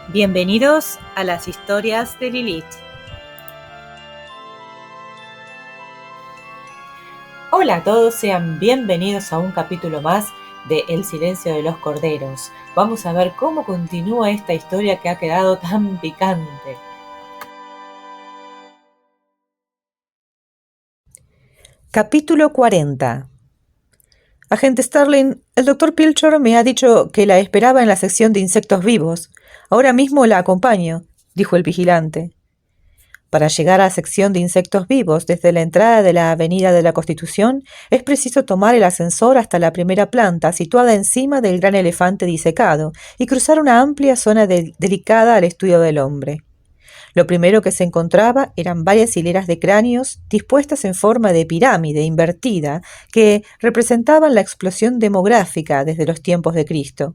Bienvenidos a las historias de Lilith. Hola a todos, sean bienvenidos a un capítulo más de El silencio de los corderos. Vamos a ver cómo continúa esta historia que ha quedado tan picante. Capítulo 40. Agente Starling, el Dr. Pilcher me ha dicho que la esperaba en la sección de insectos vivos. Ahora mismo la acompaño, dijo el vigilante. Para llegar a la sección de insectos vivos desde la entrada de la Avenida de la Constitución, es preciso tomar el ascensor hasta la primera planta, situada encima del gran elefante disecado, y cruzar una amplia zona dedicada al estudio del hombre. Lo primero que se encontraba eran varias hileras de cráneos dispuestas en forma de pirámide invertida que representaban la explosión demográfica desde los tiempos de Cristo.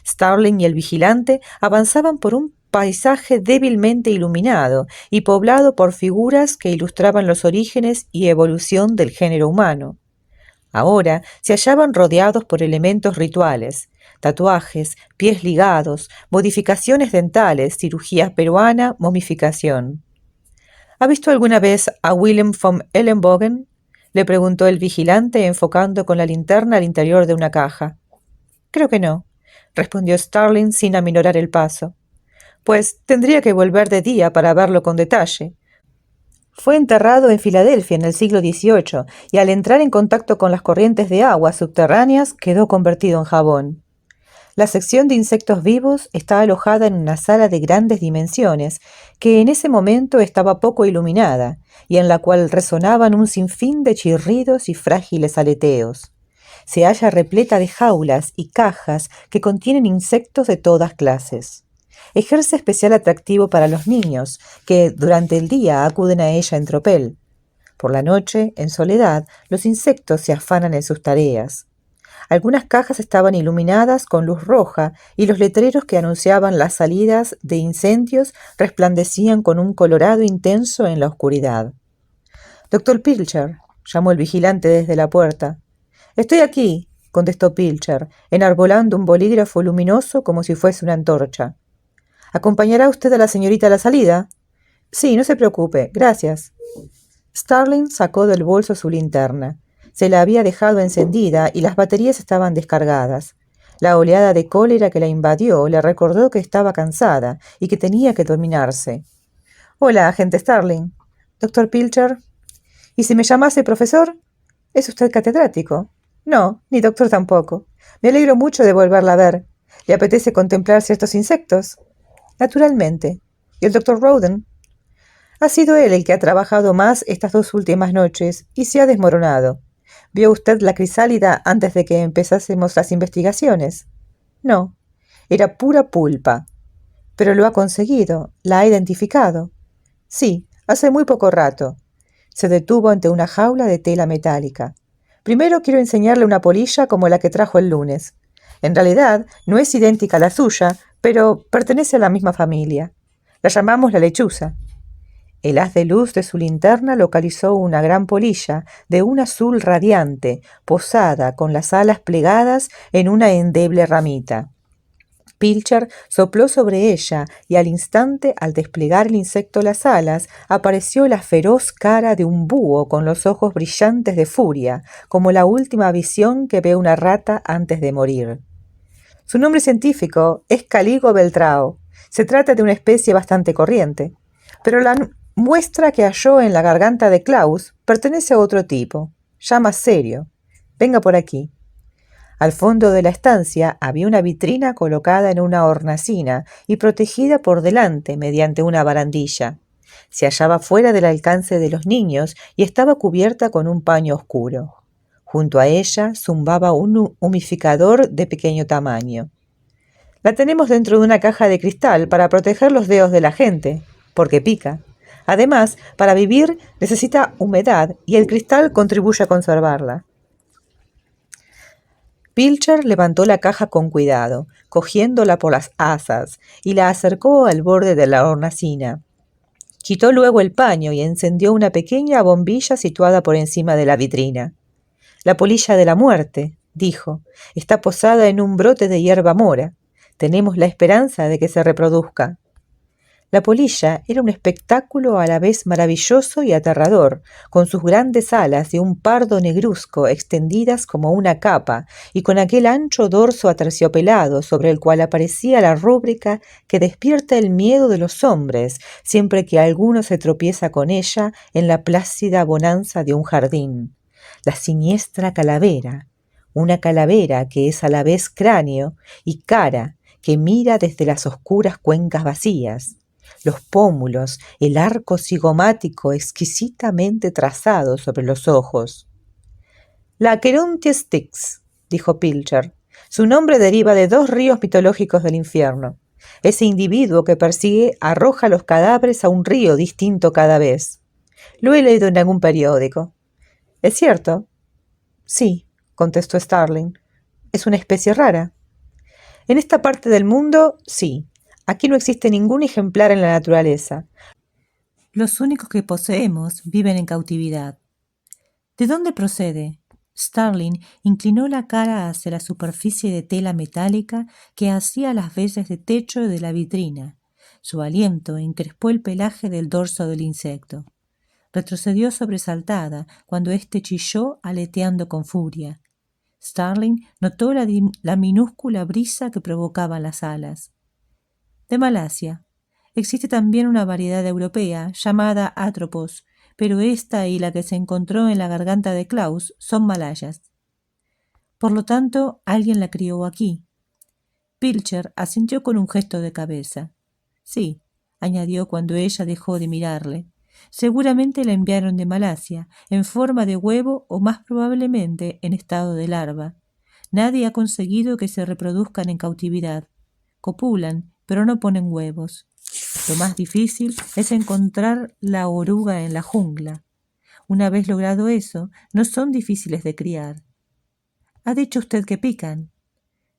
Starling y el vigilante avanzaban por un paisaje débilmente iluminado y poblado por figuras que ilustraban los orígenes y evolución del género humano. Ahora se hallaban rodeados por elementos rituales, tatuajes, pies ligados, modificaciones dentales, cirugía peruana, momificación. ¿Ha visto alguna vez a Willem von Ellenbogen?, le preguntó el vigilante enfocando con la linterna al interior de una caja. Creo que no, respondió Starling sin aminorar el paso. Pues tendría que volver de día para verlo con detalle. Fue enterrado en Filadelfia en el siglo XVIII y al entrar en contacto con las corrientes de agua subterráneas quedó convertido en jabón. La sección de insectos vivos está alojada en una sala de grandes dimensiones que en ese momento estaba poco iluminada y en la cual resonaban un sinfín de chirridos y frágiles aleteos. Se halla repleta de jaulas y cajas que contienen insectos de todas clases. Ejerce especial atractivo para los niños, que durante el día acuden a ella en tropel. Por la noche, en soledad, los insectos se afanan en sus tareas. Algunas cajas estaban iluminadas con luz roja y los letreros que anunciaban las salidas de incendios resplandecían con un colorado intenso en la oscuridad. «Dr. Pilcher», llamó el vigilante desde la puerta. «Estoy aquí», contestó Pilcher, enarbolando un bolígrafo luminoso como si fuese una antorcha. ¿Acompañará usted a la señorita a la salida? Sí, no se preocupe, gracias. Starling sacó del bolso su linterna. Se la había dejado encendida y las baterías estaban descargadas. La oleada de cólera que la invadió le recordó que estaba cansada y que tenía que dominarse. Hola, agente Starling. ¿Dr. Pilcher? ¿Y si me llamase profesor? ¿Es usted catedrático? No, ni doctor tampoco. Me alegro mucho de volverla a ver. ¿Le apetece contemplar ciertos insectos? Naturalmente. ¿Y el Dr. Rowden? Ha sido él el que ha trabajado más estas 2 últimas noches y se ha desmoronado. ¿Vio usted la crisálida antes de que empezásemos las investigaciones? No, era pura pulpa. Pero lo ha conseguido, la ha identificado. Sí, hace muy poco rato. Se detuvo ante una jaula de tela metálica. Primero quiero enseñarle una polilla como la que trajo el lunes. En realidad, no es idéntica a la suya, pero pertenece a la misma familia. La llamamos la lechuza. El haz de luz de su linterna localizó una gran polilla de un azul radiante, posada con las alas plegadas en una endeble ramita. Pilcher sopló sobre ella y al instante, al desplegar el insecto las alas, apareció la feroz cara de un búho con los ojos brillantes de furia, como la última visión que ve una rata antes de morir. Su nombre científico es Caligo beltrao. Se trata de una especie bastante corriente, pero la muestra que halló en la garganta de Klaus pertenece a otro tipo, ya más serio. Venga por aquí. Al fondo de la estancia había una vitrina colocada en una hornacina y protegida por delante mediante una barandilla. Se hallaba fuera del alcance de los niños y estaba cubierta con un paño oscuro. Junto a ella zumbaba un humidificador de pequeño tamaño. La tenemos dentro de una caja de cristal para proteger los dedos de la gente, porque pica. Además, para vivir necesita humedad y el cristal contribuye a conservarla. Pilcher levantó la caja con cuidado, cogiéndola por las asas, y la acercó al borde de la hornacina. Quitó luego el paño y encendió una pequeña bombilla situada por encima de la vitrina. «La polilla de la muerte», dijo, «está posada en un brote de hierba mora. tenemos la esperanza de que se reproduzca. La polilla era un espectáculo a la vez maravilloso y aterrador, con sus grandes alas de un pardo negruzco extendidas como una capa y con aquel ancho dorso aterciopelado sobre el cual aparecía la rúbrica que despierta el miedo de los hombres siempre que alguno se tropieza con ella en la plácida bonanza de un jardín. La siniestra calavera, una calavera que es a la vez cráneo y cara, que mira desde las oscuras cuencas vacías. Los pómulos, el arco cigomático exquisitamente trazado sobre los ojos. La Aquerontia Styx, dijo Pilcher. Su nombre deriva de 2 ríos mitológicos del infierno. Ese individuo que persigue arroja los cadáveres a un río distinto cada vez. Lo he leído en algún periódico. ¿Es cierto? Sí, contestó Starling. ¿Es una especie rara? En esta parte del mundo, sí. Aquí no existe ningún ejemplar en la naturaleza. Los únicos que poseemos viven en cautividad. ¿De dónde procede? Starling inclinó la cara hacia la superficie de tela metálica que hacía las veces de techo de la vitrina. Su aliento encrespó el pelaje del dorso del insecto. Retrocedió sobresaltada cuando éste chilló aleteando con furia. Starling notó la minúscula brisa que provocaban las alas. De Malasia. Existe también una variedad europea llamada Atropos, pero esta y la que se encontró en la garganta de Klaus son malayas. Por lo tanto, alguien la crió aquí. Pilcher asintió con un gesto de cabeza. Sí, añadió cuando ella dejó de mirarle. Seguramente la enviaron de Malasia, en forma de huevo o más probablemente en estado de larva. Nadie ha conseguido que se reproduzcan en cautividad. Copulan, pero no ponen huevos. Lo más difícil es encontrar la oruga en la jungla. Una vez logrado eso, no son difíciles de criar. Ha dicho usted que pican.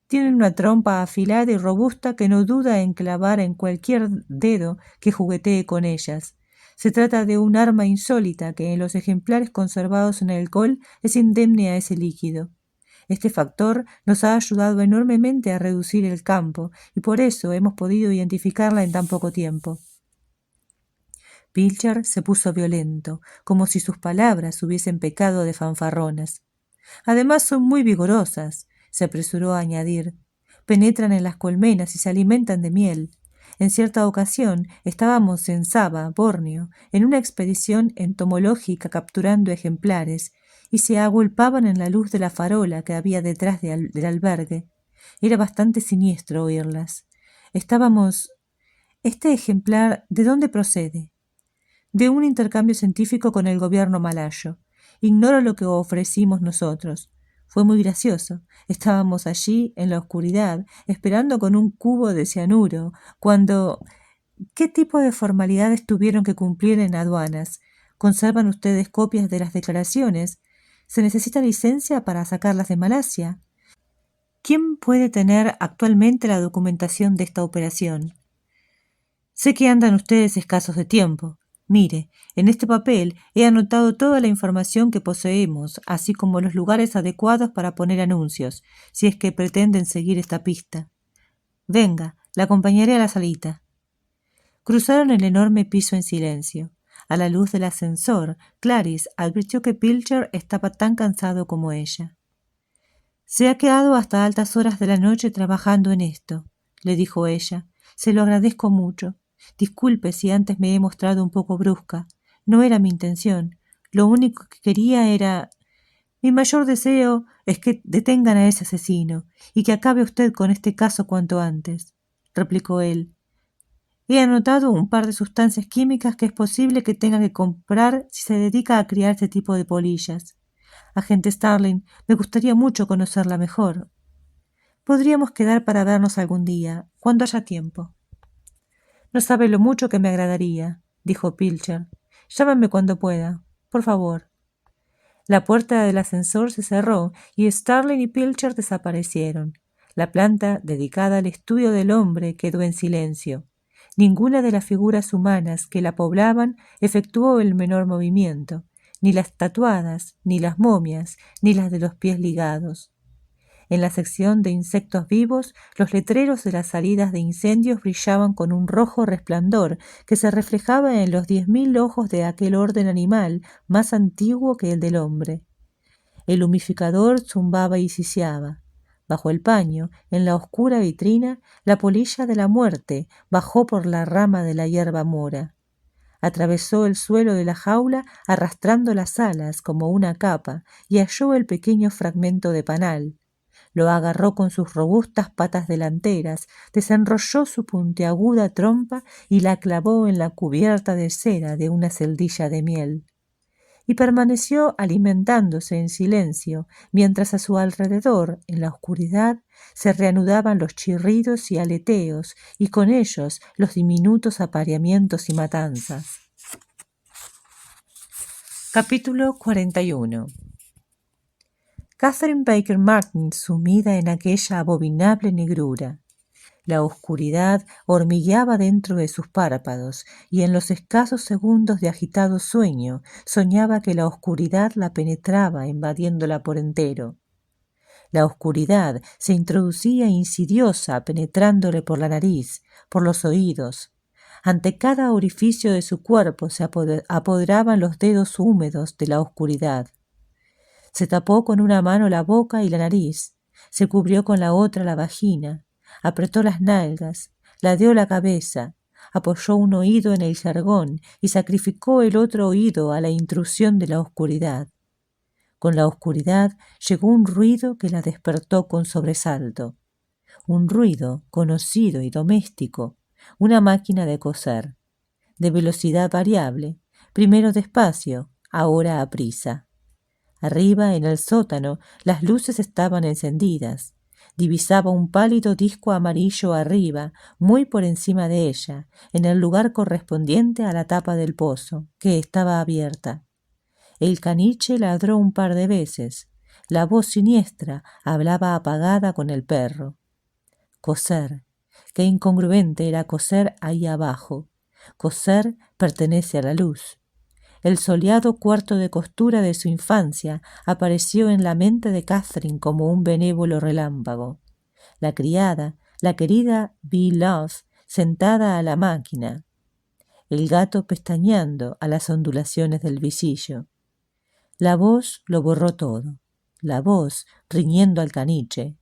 Tienen una trompa afilada y robusta que no duda en clavar en cualquier dedo que juguetee con ellas. Se trata de un arma insólita que en los ejemplares conservados en el alcohol es indemne a ese líquido. Este factor nos ha ayudado enormemente a reducir el campo y por eso hemos podido identificarla en tan poco tiempo. Pilcher se puso violento, como si sus palabras hubiesen pecado de fanfarronas. Además son muy vigorosas, se apresuró a añadir. Penetran en las colmenas y se alimentan de miel. En cierta ocasión estábamos en Saba, Borneo, en una expedición entomológica capturando ejemplares, y se agolpaban en la luz de la farola que había detrás del albergue. Era bastante siniestro oírlas. Estábamos... ¿Este ejemplar de dónde procede? De un intercambio científico con el gobierno malayo. Ignoro lo que ofrecimos nosotros. Fue muy gracioso. Estábamos allí, en la oscuridad, esperando con un cubo de cianuro, cuando... ¿Qué tipo de formalidades tuvieron que cumplir en aduanas? ¿Conservan ustedes copias de las declaraciones? ¿Se necesita licencia para sacarlas de Malasia? ¿Quién puede tener actualmente la documentación de esta operación? Sé que andan ustedes escasos de tiempo. Mire, en este papel he anotado toda la información que poseemos, así como los lugares adecuados para poner anuncios, si es que pretenden seguir esta pista. Venga, la acompañaré a la salita. Cruzaron el enorme piso en silencio. A la luz del ascensor, Clarice advirtió que Pilcher estaba tan cansado como ella. Se ha quedado hasta altas horas de la noche trabajando en esto, le dijo ella. Se lo agradezco mucho. Disculpe si antes me he mostrado un poco brusca. No era mi intención. Lo único que quería era... Mi mayor deseo es que detengan a ese asesino y que acabe usted con este caso cuanto antes, replicó él. He anotado un par de sustancias químicas que es posible que tenga que comprar si se dedica a criar este tipo de polillas. Agente Starling, me gustaría mucho conocerla mejor. Podríamos quedar para vernos algún día, cuando haya tiempo. No sabe lo mucho que me agradaría, dijo Pilcher. Llámame cuando pueda, por favor. La puerta del ascensor se cerró y Starling y Pilcher desaparecieron. La planta dedicada al estudio del hombre quedó en silencio. Ninguna de las figuras humanas que la poblaban efectuó el menor movimiento, ni las tatuadas, ni las momias, ni las de los pies ligados. En la sección de insectos vivos, los letreros de las salidas de incendios brillaban con un rojo resplandor que se reflejaba en los 10.000 ojos de aquel orden animal más antiguo que el del hombre. El humidificador zumbaba y siseaba. Bajo el paño, en la oscura vitrina, la polilla de la muerte bajó por la rama de la hierba mora. Atravesó el suelo de la jaula arrastrando las alas como una capa y halló el pequeño fragmento de panal. Lo agarró con sus robustas patas delanteras, desenrolló su puntiaguda trompa y la clavó en la cubierta de cera de una celdilla de miel. Y permaneció alimentándose en silencio, mientras a su alrededor, en la oscuridad, se reanudaban los chirridos y aleteos, y con ellos los diminutos apareamientos y matanzas. Capítulo 41. Catherine Baker Martin sumida en aquella abominable negrura. La oscuridad hormigueaba dentro de sus párpados, y en los escasos segundos de agitado sueño soñaba que la oscuridad la penetraba, invadiéndola por entero. La oscuridad se introducía insidiosa, penetrándole por la nariz, por los oídos. Ante cada orificio de su cuerpo se apoderaban los dedos húmedos de la oscuridad. Se tapó con una mano la boca y la nariz, se cubrió con la otra la vagina, apretó las nalgas, ladeó la cabeza, apoyó un oído en el jergón y sacrificó el otro oído a la intrusión de la oscuridad. Con la oscuridad llegó un ruido que la despertó con sobresalto. Un ruido conocido y doméstico, una máquina de coser, de velocidad variable, primero despacio, ahora aprisa. Arriba, en el sótano, las luces estaban encendidas. Divisaba un pálido disco amarillo arriba, muy por encima de ella, en el lugar correspondiente a la tapa del pozo, que estaba abierta. El caniche ladró un par de veces. La voz siniestra hablaba apagada con el perro. Coser. Qué incongruente era coser ahí abajo. Coser pertenece a la luz. El soleado cuarto de costura de su infancia apareció en la mente de Catherine como un benévolo relámpago. La criada, la querida Bee Love, sentada a la máquina. El gato pestañeando a las ondulaciones del visillo. La voz lo borró todo. La voz riñendo al caniche.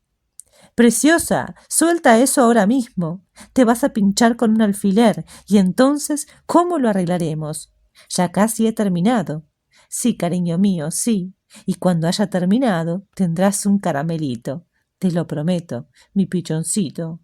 «Preciosa, suelta eso ahora mismo. Te vas a pinchar con un alfiler y entonces, ¿cómo lo arreglaremos? Ya casi he terminado. Sí, cariño mío, sí. Y cuando haya terminado, tendrás un caramelito. Te lo prometo, mi pichoncito».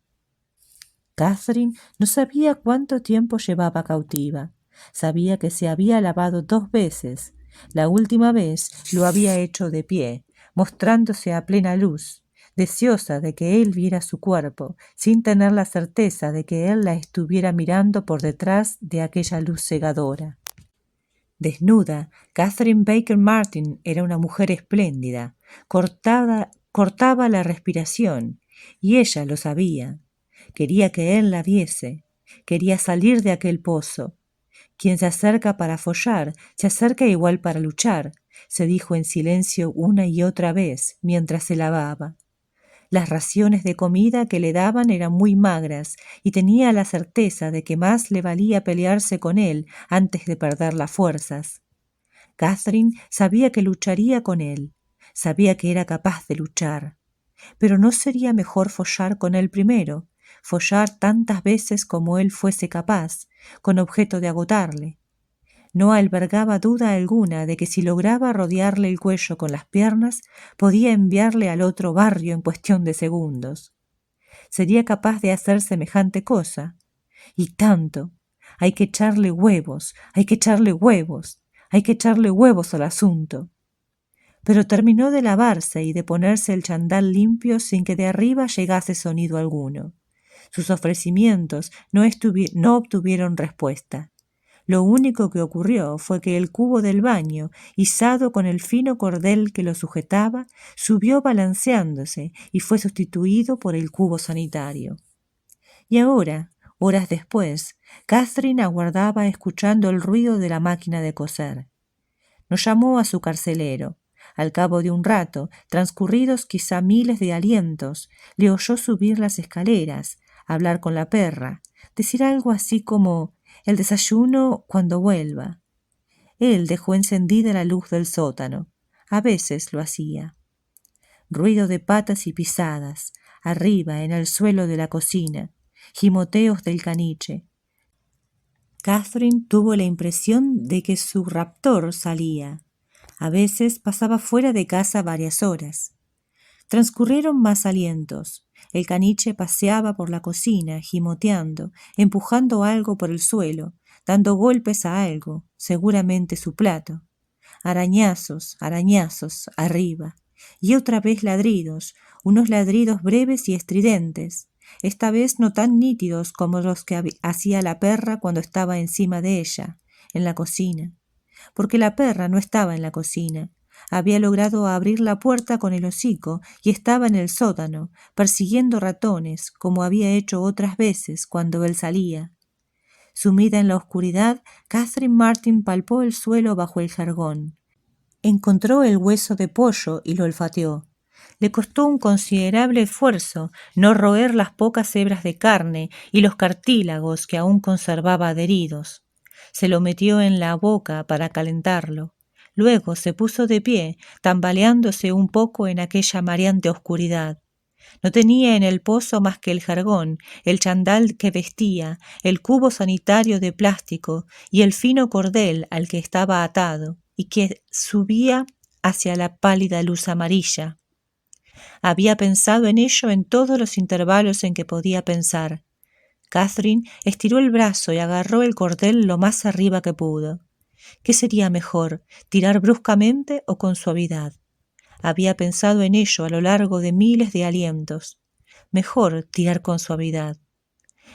Catherine no sabía cuánto tiempo llevaba cautiva. Sabía que se había lavado 2 veces. La última vez lo había hecho de pie, mostrándose a plena luz, deseosa de que él viera su cuerpo, sin tener la certeza de que él la estuviera mirando por detrás de aquella luz cegadora. Desnuda, Catherine Baker Martin era una mujer espléndida, cortaba la respiración, y ella lo sabía. Quería que él la viese, quería salir de aquel pozo. Quien se acerca para follar, se acerca igual para luchar, se dijo en silencio una y otra vez mientras se lavaba. Las raciones de comida que le daban eran muy magras y tenía la certeza de que más le valía pelearse con él antes de perder las fuerzas. Catherine sabía que lucharía con él, sabía que era capaz de luchar. Pero ¿no sería mejor follar con él primero? Follar tantas veces como él fuese capaz, con objeto de agotarle. No albergaba duda alguna de que si lograba rodearle el cuello con las piernas, podía enviarle al otro barrio en cuestión de segundos. ¿Sería capaz de hacer semejante cosa? Y tanto. Hay que echarle huevos, hay que echarle huevos, hay que echarle huevos al asunto. Pero terminó de lavarse y de ponerse el chandal limpio sin que de arriba llegase sonido alguno. Sus ofrecimientos no obtuvieron respuesta. Lo único que ocurrió fue que el cubo del baño, izado con el fino cordel que lo sujetaba, subió balanceándose y fue sustituido por el cubo sanitario. Y ahora, horas después, Catherine aguardaba escuchando el ruido de la máquina de coser. No llamó a su carcelero. Al cabo de un rato, transcurridos quizá miles de alientos, le oyó subir las escaleras, hablar con la perra, decir algo así como «el desayuno cuando vuelva». Él dejó encendida la luz del sótano. A veces lo hacía. Ruido de patas y pisadas, arriba en el suelo de la cocina, gimoteos del caniche. Catherine tuvo la impresión de que su raptor salía. A veces pasaba fuera de casa varias horas. Transcurrieron más alientos. El caniche paseaba por la cocina, gimoteando, empujando algo por el suelo, dando golpes a algo, seguramente su plato. Arañazos, arañazos, arriba. Y otra vez ladridos, unos ladridos breves y estridentes, esta vez no tan nítidos como los que hacía la perra cuando estaba encima de ella, en la cocina. Porque la perra no estaba en la cocina. Había logrado abrir la puerta con el hocico y estaba en el sótano, persiguiendo ratones, como había hecho otras veces cuando él salía. Sumida en la oscuridad, Catherine Martin palpó el suelo bajo el jergón. Encontró el hueso de pollo y lo olfateó. Le costó un considerable esfuerzo no roer las pocas hebras de carne y los cartílagos que aún conservaba adheridos. Se lo metió en la boca para calentarlo. Luego se puso de pie, tambaleándose un poco en aquella mareante oscuridad. No tenía en el pozo más que el jergón, el chandal que vestía, el cubo sanitario de plástico y el fino cordel al que estaba atado y que subía hacia la pálida luz amarilla. Había pensado en ello en todos los intervalos en que podía pensar. Catherine estiró el brazo y agarró el cordel lo más arriba que pudo. ¿Qué sería mejor, tirar bruscamente o con suavidad? Había pensado en ello a lo largo de miles de alientos. Mejor tirar con suavidad.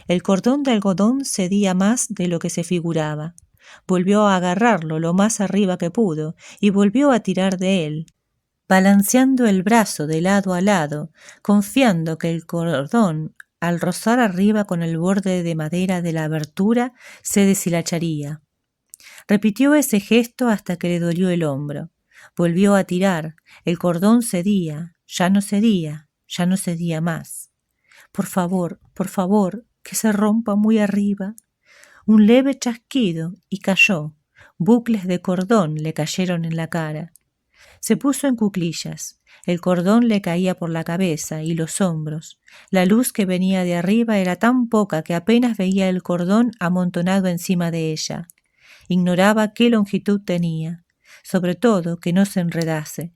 El cordón de algodón cedía más de lo que se figuraba. Volvió a agarrarlo lo más arriba que pudo y volvió a tirar de él, balanceando el brazo de lado a lado, confiando que el cordón, al rozar arriba con el borde de madera de la abertura, se deshilacharía. Repitió ese gesto hasta que le dolió el hombro. Volvió a tirar. El cordón cedía, ya no cedía más. Por favor, que se rompa muy arriba. Un leve chasquido y cayó. Bucles de cordón le cayeron en la cara. Se puso en cuclillas. El cordón le caía por la cabeza y los hombros. La luz que venía de arriba era tan poca que apenas veía el cordón amontonado encima de ella. Ignoraba qué longitud tenía, sobre todo que no se enredase.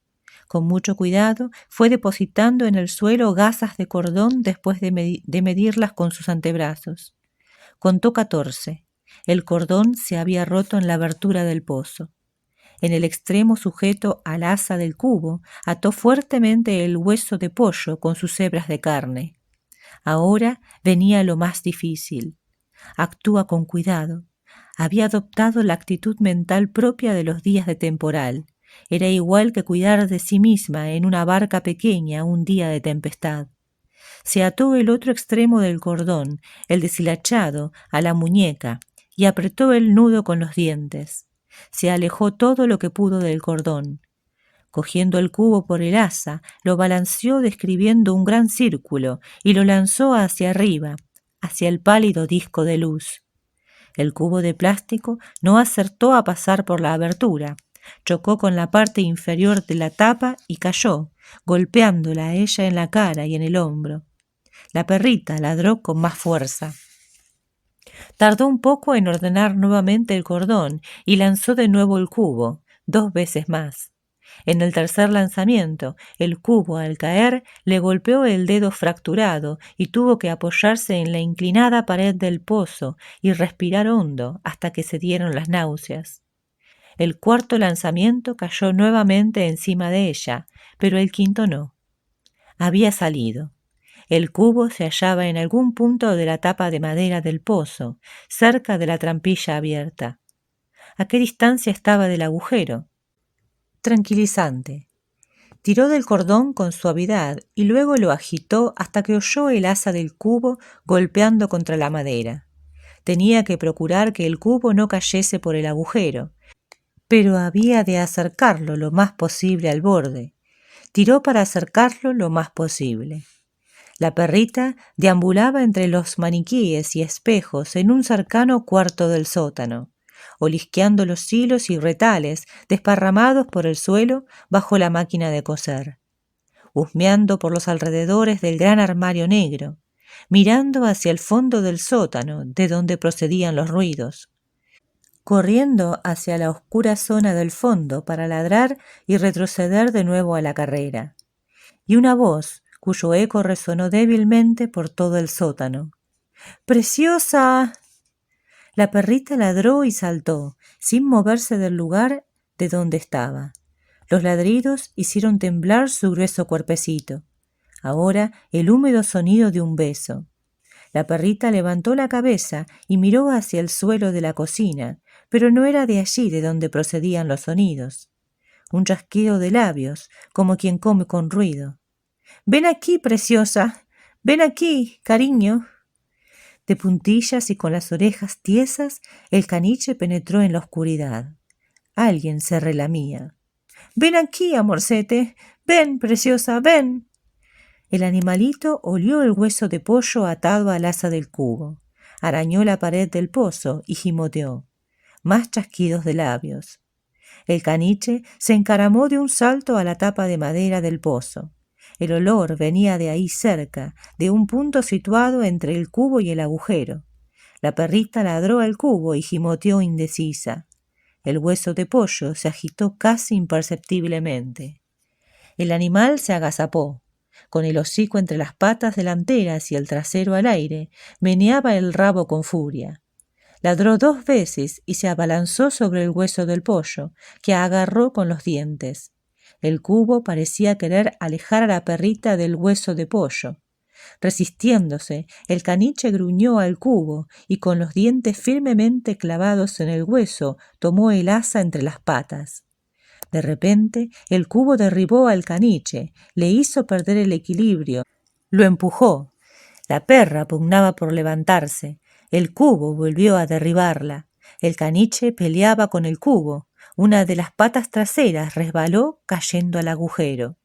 Con mucho cuidado fue depositando en el suelo gasas de cordón después de medirlas con sus antebrazos. Contó 14. El cordón se había roto en la abertura del pozo. En el extremo sujeto al asa del cubo, ató fuertemente el hueso de pollo con sus hebras de carne. Ahora venía lo más difícil. Actúa con cuidado. Había adoptado la actitud mental propia de los días de temporal. Era igual que cuidar de sí misma en una barca pequeña un día de tempestad. Se ató el otro extremo del cordón, el deshilachado, a la muñeca y apretó el nudo con los dientes. Se alejó todo lo que pudo del cordón. Cogiendo el cubo por el asa, lo balanceó describiendo un gran círculo y lo lanzó hacia arriba, hacia el pálido disco de luz. El cubo de plástico no acertó a pasar por la abertura. Chocó con la parte inferior de la tapa y cayó, golpeándola a ella en la cara y en el hombro. La perrita ladró con más fuerza. Tardó un poco en ordenar nuevamente el cordón y lanzó de nuevo el cubo, 2 veces más. En el tercer lanzamiento, el cubo al caer le golpeó el dedo fracturado y tuvo que apoyarse en la inclinada pared del pozo y respirar hondo hasta que se dieron las náuseas. El cuarto lanzamiento cayó nuevamente encima de ella, pero el quinto no. Había salido. El cubo se hallaba en algún punto de la tapa de madera del pozo, cerca de la trampilla abierta. ¿A qué distancia estaba del agujero? Tranquilizante. Tiró del cordón con suavidad y luego lo agitó hasta que oyó el asa del cubo golpeando contra la madera. Tenía que procurar que el cubo no cayese por el agujero, pero había de acercarlo lo más posible al borde. Tiró para acercarlo lo más posible. La perrita deambulaba entre los maniquíes y espejos en un cercano cuarto del sótano, olisqueando los hilos y retales desparramados por el suelo bajo la máquina de coser, husmeando por los alrededores del gran armario negro, mirando hacia el fondo del sótano de donde procedían los ruidos, corriendo hacia la oscura zona del fondo para ladrar y retroceder de nuevo a la carrera. Y una voz, cuyo eco resonó débilmente por todo el sótano. ¡Preciosa! La perrita ladró y saltó, sin moverse del lugar de donde estaba. Los ladridos hicieron temblar su grueso cuerpecito. Ahora el húmedo sonido de un beso. La perrita levantó la cabeza y miró hacia el suelo de la cocina, pero no era de allí de donde procedían los sonidos. Un chasquido de labios, como quien come con ruido. «Ven aquí, preciosa. Ven aquí, cariño». De puntillas y con las orejas tiesas, el caniche penetró en la oscuridad. Alguien se relamía. «Ven aquí, amorcete. Ven, preciosa, ven». El animalito olió el hueso de pollo atado al asa del cubo, arañó la pared del pozo y gimoteó. Más chasquidos de labios. El caniche se encaramó de un salto a la tapa de madera del pozo. El olor venía de ahí cerca, de un punto situado entre el cubo y el agujero. La perrita ladró al cubo y gimoteó indecisa. El hueso de pollo se agitó casi imperceptiblemente. El animal se agazapó. Con el hocico entre las patas delanteras y el trasero al aire, meneaba el rabo con furia. Ladró 2 veces y se abalanzó sobre el hueso del pollo, que agarró con los dientes. El cubo parecía querer alejar a la perrita del hueso de pollo. Resistiéndose, el caniche gruñó al cubo y con los dientes firmemente clavados en el hueso tomó el asa entre las patas. De repente, el cubo derribó al caniche, le hizo perder el equilibrio, lo empujó. La perra pugnaba por levantarse. El cubo volvió a derribarla. El caniche peleaba con el cubo. Una de las patas traseras resbaló cayendo al agujero.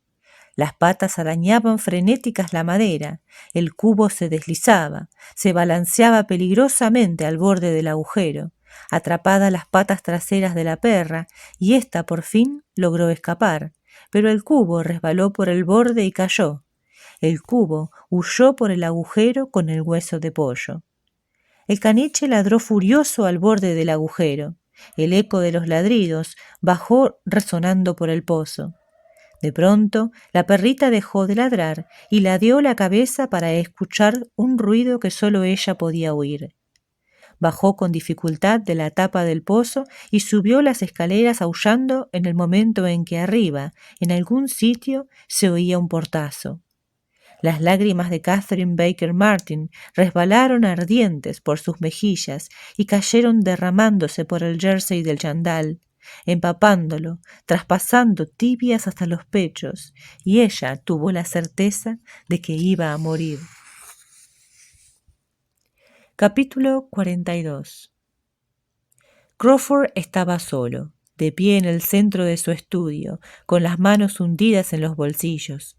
Las patas arañaban frenéticas la madera. El cubo se deslizaba, se balanceaba peligrosamente al borde del agujero, atrapadas las patas traseras de la perra, y ésta por fin logró escapar, pero el cubo resbaló por el borde y cayó. El cubo huyó por el agujero con el hueso de pollo. El caniche ladró furioso al borde del agujero. El eco de los ladridos bajó resonando por el pozo. De pronto, la perrita dejó de ladrar y ladeó la cabeza para escuchar un ruido que solo ella podía oír. Bajó con dificultad de la tapa del pozo y subió las escaleras aullando en el momento en que arriba, en algún sitio, se oía un portazo. Las lágrimas de Catherine Baker Martin resbalaron ardientes por sus mejillas y cayeron derramándose por el jersey del chandal, empapándolo, traspasando tibias hasta los pechos, y ella tuvo la certeza de que iba a morir. Capítulo 42. Crawford estaba solo, de pie en el centro de su estudio, con las manos hundidas en los bolsillos.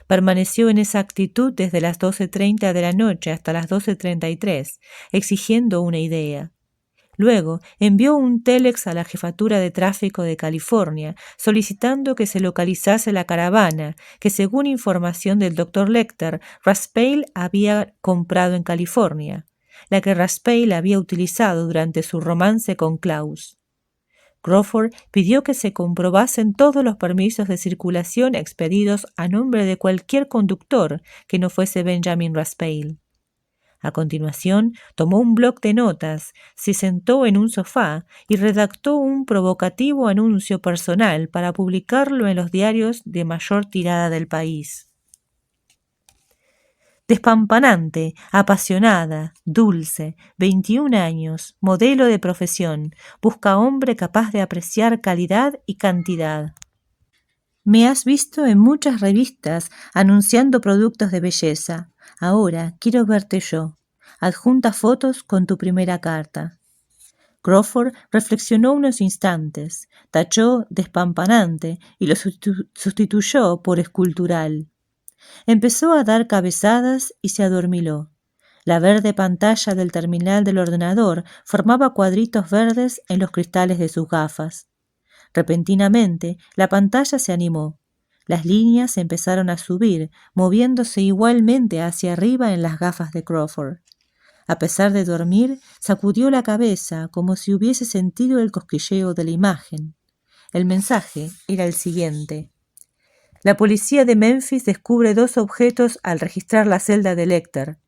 Permaneció en esa actitud desde las 12:30 de la noche hasta las 12:33, exigiendo una idea. Luego envió un télex a la Jefatura de Tráfico de California solicitando que se localizase la caravana que, según información del Dr. Lecter, Raspail había comprado en California, la que Raspail había utilizado durante su romance con Klaus. Crawford pidió que se comprobasen todos los permisos de circulación expedidos a nombre de cualquier conductor que no fuese Benjamin Raspail. A continuación, tomó un bloc de notas, se sentó en un sofá y redactó un provocativo anuncio personal para publicarlo en los diarios de mayor tirada del país. Despampanante, apasionada, dulce, 21 años, modelo de profesión, busca hombre capaz de apreciar calidad y cantidad. Me has visto en muchas revistas anunciando productos de belleza. Ahora quiero verte yo. Adjunta fotos con tu primera carta. Crawford reflexionó unos instantes, tachó despampanante y lo sustituyó por escultural. Empezó a dar cabezadas y se adormiló. La verde pantalla del terminal del ordenador formaba cuadritos verdes en los cristales de sus gafas. Repentinamente, la pantalla se animó. Las líneas empezaron a subir, moviéndose igualmente hacia arriba en las gafas de Crawford. A pesar de dormir, sacudió la cabeza como si hubiese sentido el cosquilleo de la imagen. El mensaje era el siguiente. La policía de Memphis descubre 2 objetos al registrar la celda de Lecter.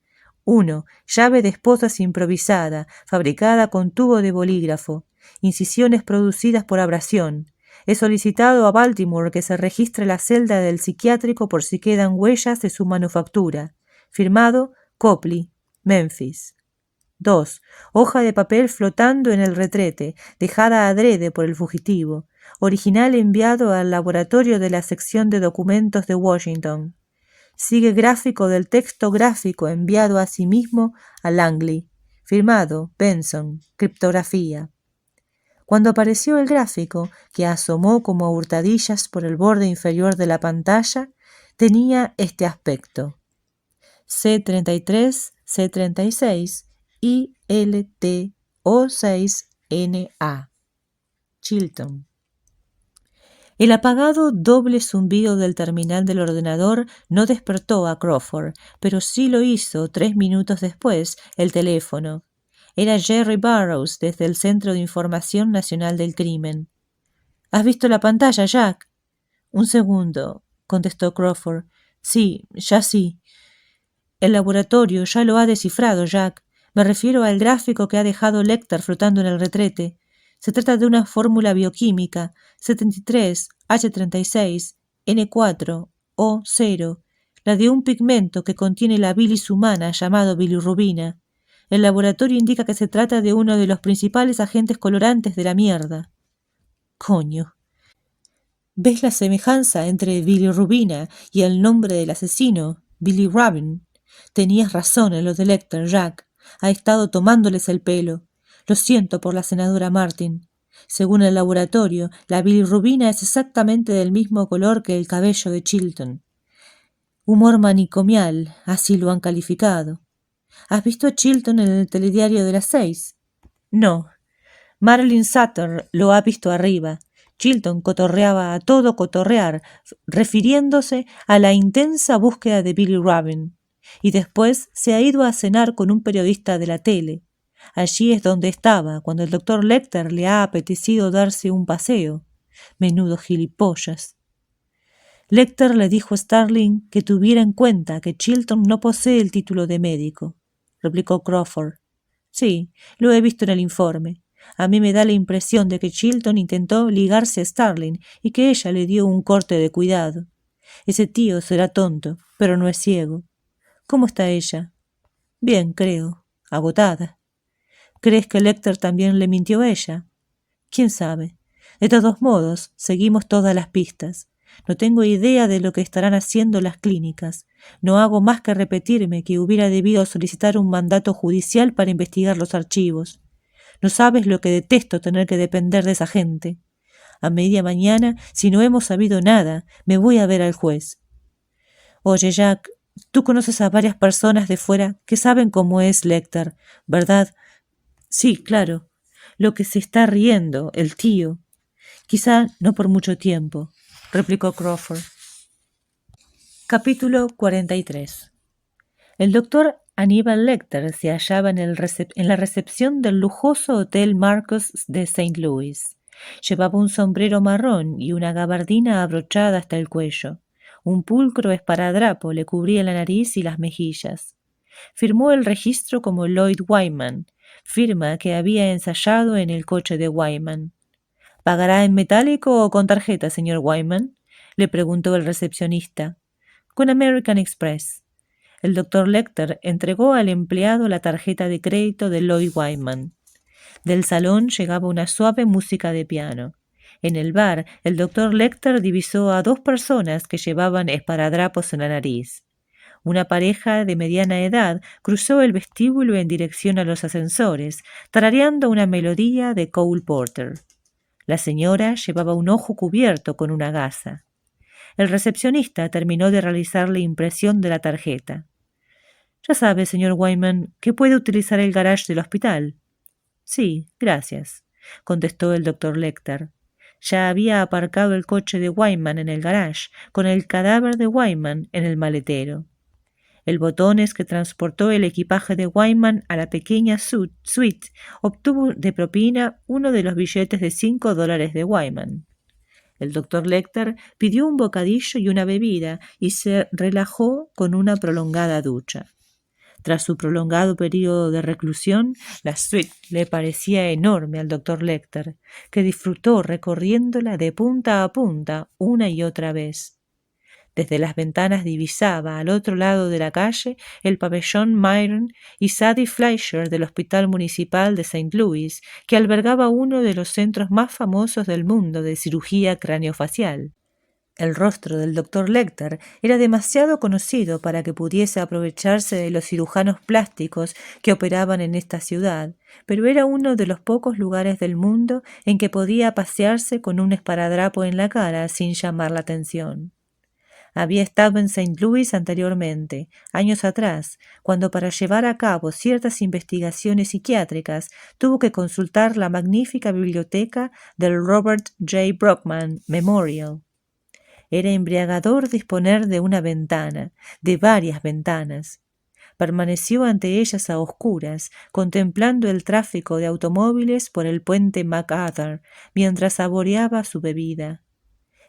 1. Llave de esposas improvisada, fabricada con tubo de bolígrafo. Incisiones producidas por abrasión. He solicitado a Baltimore que se registre la celda del psiquiátrico por si quedan huellas de su manufactura. Firmado Copley, Memphis. 2. Hoja de papel flotando en el retrete, dejada adrede por el fugitivo. Original enviado al laboratorio de la sección de documentos de Washington. Sigue gráfico del texto gráfico enviado a sí mismo a Langley. Firmado Benson, criptografía. Cuando apareció el gráfico, que asomó como a hurtadillas por el borde inferior de la pantalla, tenía este aspecto. C33, C36, ILTO6NA. Chilton. El apagado doble zumbido del terminal del ordenador no despertó a Crawford, pero sí lo hizo 3 minutos después el teléfono. Era Jerry Burroughs desde el Centro de Información Nacional del Crimen. ¿Has visto la pantalla, Jack? Un segundo, contestó Crawford. Sí, ya sí. El laboratorio ya lo ha descifrado, Jack. Me refiero al gráfico que ha dejado Lecter flotando en el retrete. Se trata de una fórmula bioquímica, 73, H36, N4, O0, la de un pigmento que contiene la bilis humana llamado bilirrubina. El laboratorio indica que se trata de uno de los principales agentes colorantes de la mierda. Coño. ¿Ves la semejanza entre bilirrubina y el nombre del asesino, Bilirubin? Tenías razón en lo de Lecter, Jack. Ha estado tomándoles el pelo. Lo siento por la senadora Martin. Según el laboratorio, la bilirrubina es exactamente del mismo color que el cabello de Chilton. Humor manicomial, así lo han calificado. ¿Has visto a Chilton en el telediario de las 6? No. Marilyn Sutter lo ha visto arriba. Chilton cotorreaba a todo cotorrear, refiriéndose a la intensa búsqueda de Bilirubin. Y después se ha ido a cenar con un periodista de la tele. Allí es donde estaba, cuando el doctor Lecter le ha apetecido darse un paseo. Menudo gilipollas. Lecter le dijo a Starling que tuviera en cuenta que Chilton no posee el título de médico, replicó Crawford. Sí, lo he visto en el informe. A mí me da la impresión de que Chilton intentó ligarse a Starling y que ella le dio un corte de cuidado. Ese tío será tonto, pero no es ciego. ¿Cómo está ella? Bien, creo. Agotada. ¿Crees que Lecter también le mintió a ella? ¿Quién sabe? De todos modos, seguimos todas las pistas. No tengo idea de lo que estarán haciendo las clínicas. No hago más que repetirme que hubiera debido solicitar un mandato judicial para investigar los archivos. No sabes lo que detesto tener que depender de esa gente. A media mañana, si no hemos sabido nada, me voy a ver al juez. Oye, Jack, tú conoces a varias personas de fuera que saben cómo es Lecter, ¿verdad? Sí, claro. Lo que se está riendo, el tío. Quizá no por mucho tiempo, replicó Crawford. Capítulo 43. El doctor Aníbal Lecter se hallaba en la recepción del lujoso Hotel Marcos de St. Louis. Llevaba un sombrero marrón y una gabardina abrochada hasta el cuello. Un pulcro esparadrapo le cubría la nariz y las mejillas. Firmó el registro como Lloyd Wyman, firma que había ensayado en el coche de Wyman. ¿Pagará en metálico o con tarjeta, señor Wyman?, le preguntó el recepcionista. Con American Express. El doctor Lecter entregó al empleado la tarjeta de crédito de Lloyd Wyman. Del salón llegaba una suave música de piano. En el bar, el doctor Lecter divisó a 2 personas que llevaban esparadrapos en la nariz. Una pareja de mediana edad cruzó el vestíbulo en dirección a los ascensores, tarareando una melodía de Cole Porter. La señora llevaba un ojo cubierto con una gasa. El recepcionista terminó de realizar la impresión de la tarjeta. «Ya sabe, señor Wyman, que puede utilizar el garage del hospital». «Sí, gracias», contestó el doctor Lecter. Ya había aparcado el coche de Wyman en el garage, con el cadáver de Wyman en el maletero. El botones que transportó el equipaje de Wyman a la pequeña suite obtuvo de propina uno de los billetes de $5 de Wyman. El doctor Lecter pidió un bocadillo y una bebida y se relajó con una prolongada ducha. Tras su prolongado período de reclusión, la suite le parecía enorme al doctor Lecter, que disfrutó recorriéndola de punta a punta una y otra vez. Desde las ventanas divisaba al otro lado de la calle el pabellón Myron y Sadie Fleischer del Hospital Municipal de St. Louis, que albergaba uno de los centros más famosos del mundo de cirugía craneofacial. El rostro del doctor Lecter era demasiado conocido para que pudiese aprovecharse de los cirujanos plásticos que operaban en esta ciudad, pero era uno de los pocos lugares del mundo en que podía pasearse con un esparadrapo en la cara sin llamar la atención. Había estado en St. Louis anteriormente, años atrás, cuando para llevar a cabo ciertas investigaciones psiquiátricas tuvo que consultar la magnífica biblioteca del Robert J. Brockman Memorial. Era embriagador disponer de una ventana, de varias ventanas. Permaneció ante ellas a oscuras, contemplando el tráfico de automóviles por el puente MacArthur, mientras saboreaba su bebida.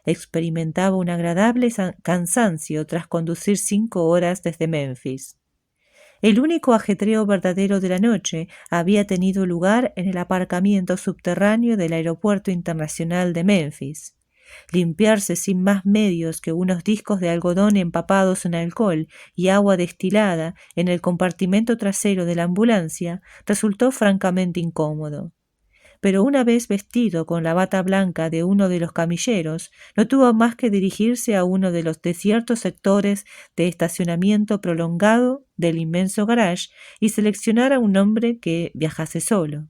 Experimentaba un agradable cansancio tras conducir 5 horas desde Memphis. El único ajetreo verdadero de la noche había tenido lugar en el aparcamiento subterráneo del Aeropuerto Internacional de Memphis. Limpiarse sin más medios que unos discos de algodón empapados en alcohol y agua destilada en el compartimento trasero de la ambulancia resultó francamente incómodo. Pero una vez vestido con la bata blanca de uno de los camilleros, no tuvo más que dirigirse a uno de los desiertos sectores de estacionamiento prolongado del inmenso garage y seleccionar a un hombre que viajase solo.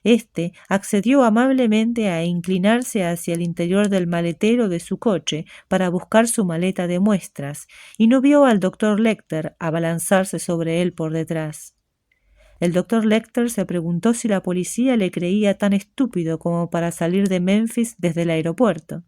Este accedió amablemente a inclinarse hacia el interior del maletero de su coche para buscar su maleta de muestras, y no vio al doctor Lecter abalanzarse sobre él por detrás. El doctor Lecter se preguntó si la policía le creía tan estúpido como para salir de Memphis desde el aeropuerto.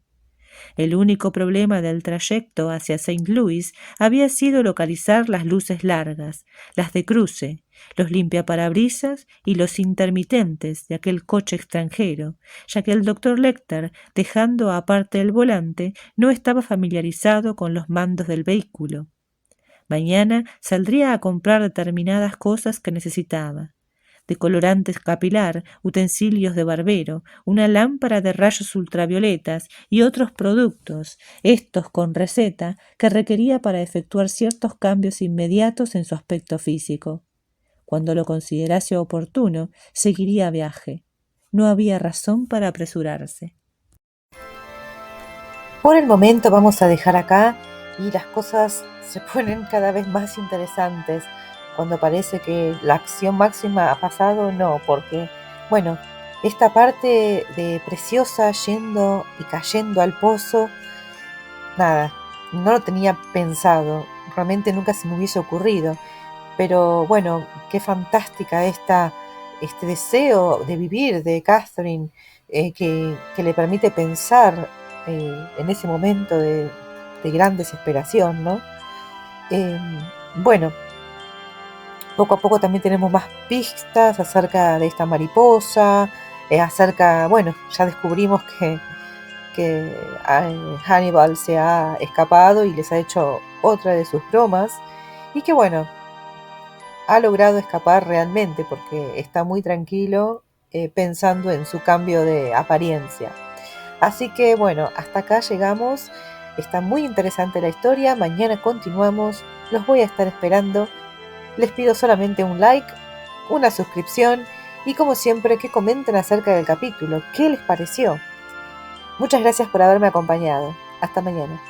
El único problema del trayecto hacia St. Louis había sido localizar las luces largas, las de cruce, los limpiaparabrisas y los intermitentes de aquel coche extranjero, ya que el doctor Lecter, dejando aparte el volante, no estaba familiarizado con los mandos del vehículo. Mañana saldría a comprar determinadas cosas que necesitaba: decolorante capilar, utensilios de barbero, una lámpara de rayos ultravioletas y otros productos, estos con receta, que requería para efectuar ciertos cambios inmediatos en su aspecto físico. Cuando lo considerase oportuno, seguiría viaje. No había razón para apresurarse. Por el momento vamos a dejar acá y las cosas se ponen cada vez más interesantes. Cuando parece que la acción máxima ha pasado, no, porque, bueno, esta parte de Preciosa yendo y cayendo al pozo, nada, no lo tenía pensado, realmente nunca se me hubiese ocurrido, pero bueno, qué fantástica este deseo de vivir de Catherine, que le permite pensar en ese momento de gran desesperación, ¿no? Bueno, poco a poco también tenemos más pistas acerca de esta mariposa, bueno, ya descubrimos que Hannibal se ha escapado y les ha hecho otra de sus bromas, y que bueno, ha logrado escapar realmente porque está muy tranquilo pensando en su cambio de apariencia. Así que bueno, hasta acá llegamos. Está muy interesante la historia. Mañana continuamos. Los voy a estar esperando. Les pido solamente un like, una suscripción y, como siempre, que comenten acerca del capítulo. ¿Qué les pareció? Muchas gracias por haberme acompañado. Hasta mañana.